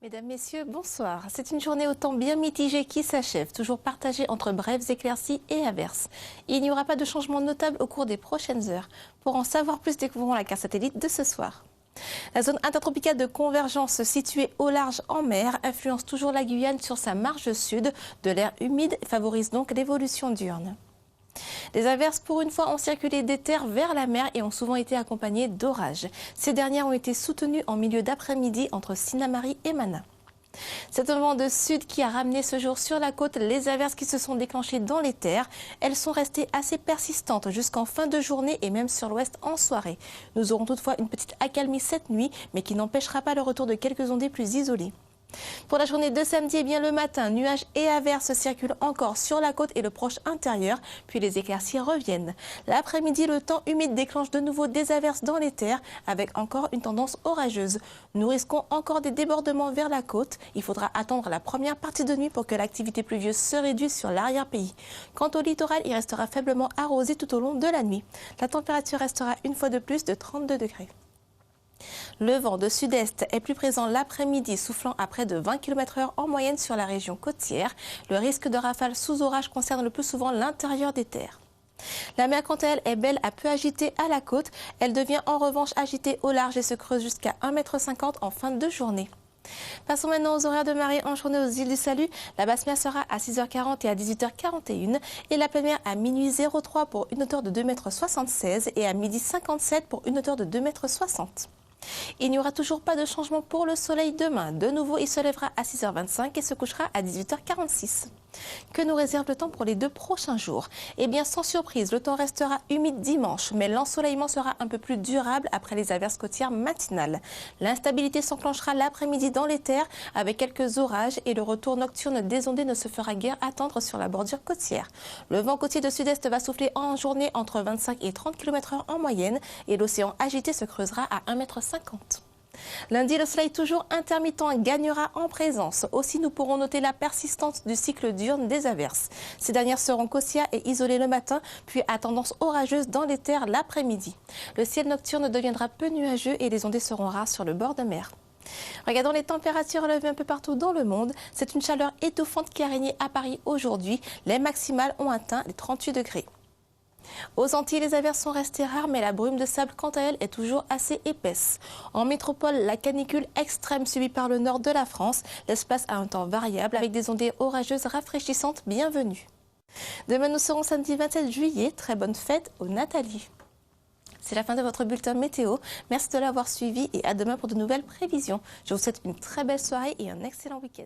Mesdames, Messieurs, bonsoir. C'est une journée au temps bien mitigé qui s'achève, toujours partagée entre brèves éclaircies et averses. Il n'y aura pas de changement notable au cours des prochaines heures. Pour en savoir plus, découvrons la carte satellite de ce soir. La zone intertropicale de convergence située au large en mer influence toujours la Guyane sur sa marge sud. De l'air humide favorise donc l'évolution diurne. Les averses, pour une fois, ont circulé des terres vers la mer et ont souvent été accompagnées d'orages. Ces dernières ont été soutenues en milieu d'après-midi entre Sinnamary et Mana. C'est un vent de sud qui a ramené ce jour sur la côte les averses qui se sont déclenchées dans les terres. Elles sont restées assez persistantes jusqu'en fin de journée et même sur l'ouest en soirée. Nous aurons toutefois une petite accalmie cette nuit, mais qui n'empêchera pas le retour de quelques ondées plus isolées. Pour la journée de samedi, le matin, nuages et averses circulent encore sur la côte et le proche intérieur, puis les éclaircies reviennent. L'après-midi, le temps humide déclenche de nouveau des averses dans les terres, avec encore une tendance orageuse. Nous risquons encore des débordements vers la côte. Il faudra attendre la première partie de nuit pour que l'activité pluvieuse se réduise sur l'arrière-pays. Quant au littoral, il restera faiblement arrosé tout au long de la nuit. La température restera une fois de plus de 32 degrés. Le vent de sud-est est plus présent l'après-midi, soufflant à près de 20 km/h en moyenne sur la région côtière. Le risque de rafales sous orage concerne le plus souvent l'intérieur des terres. La mer, quant à elle, est belle à peu agitée à la côte. Elle devient en revanche agitée au large et se creuse jusqu'à 1,50 m en fin de journée. Passons maintenant aux horaires de marée en journée aux îles du Salut. La basse mer sera à 6h40 et à 18h41 et la pleine mer à minuit 03 pour une hauteur de 2,76 m et à midi 57 pour une hauteur de 2,60 m. Il n'y aura toujours pas de changement pour le soleil demain. De nouveau, il se lèvera à 6h25 et se couchera à 18h46. Que nous réserve le temps pour les 2 prochains jours? Eh bien, sans surprise, le temps restera humide dimanche, mais l'ensoleillement sera un peu plus durable après les averses côtières matinales. L'instabilité s'enclenchera l'après-midi dans les terres avec quelques orages et le retour nocturne des ondées ne se fera guère attendre sur la bordure côtière. Le vent côtier de sud-est va souffler en journée entre 25 et 30 km/h en moyenne et l'océan agité se creusera à 1,50 m. Lundi, le soleil toujours intermittent gagnera en présence. Aussi, nous pourrons noter la persistance du cycle diurne des averses. Ces dernières seront caussières et isolées le matin, puis à tendance orageuse dans les terres l'après-midi. Le ciel nocturne deviendra peu nuageux et les ondées seront rares sur le bord de mer. Regardons les températures relevées un peu partout dans le monde. C'est une chaleur étouffante qui a régné à Paris aujourd'hui. Les maximales ont atteint les 38 degrés. Aux Antilles, les averses sont restées rares, mais la brume de sable, quant à elle, est toujours assez épaisse. En métropole, la canicule extrême subie par le nord de la France laisse place à un temps variable avec des ondées orageuses rafraîchissantes bienvenues. Demain, nous serons samedi 27 juillet. Très bonne fête aux Nathalie. C'est la fin de votre bulletin météo. Merci de l'avoir suivi et à demain pour de nouvelles prévisions. Je vous souhaite une très belle soirée et un excellent week-end.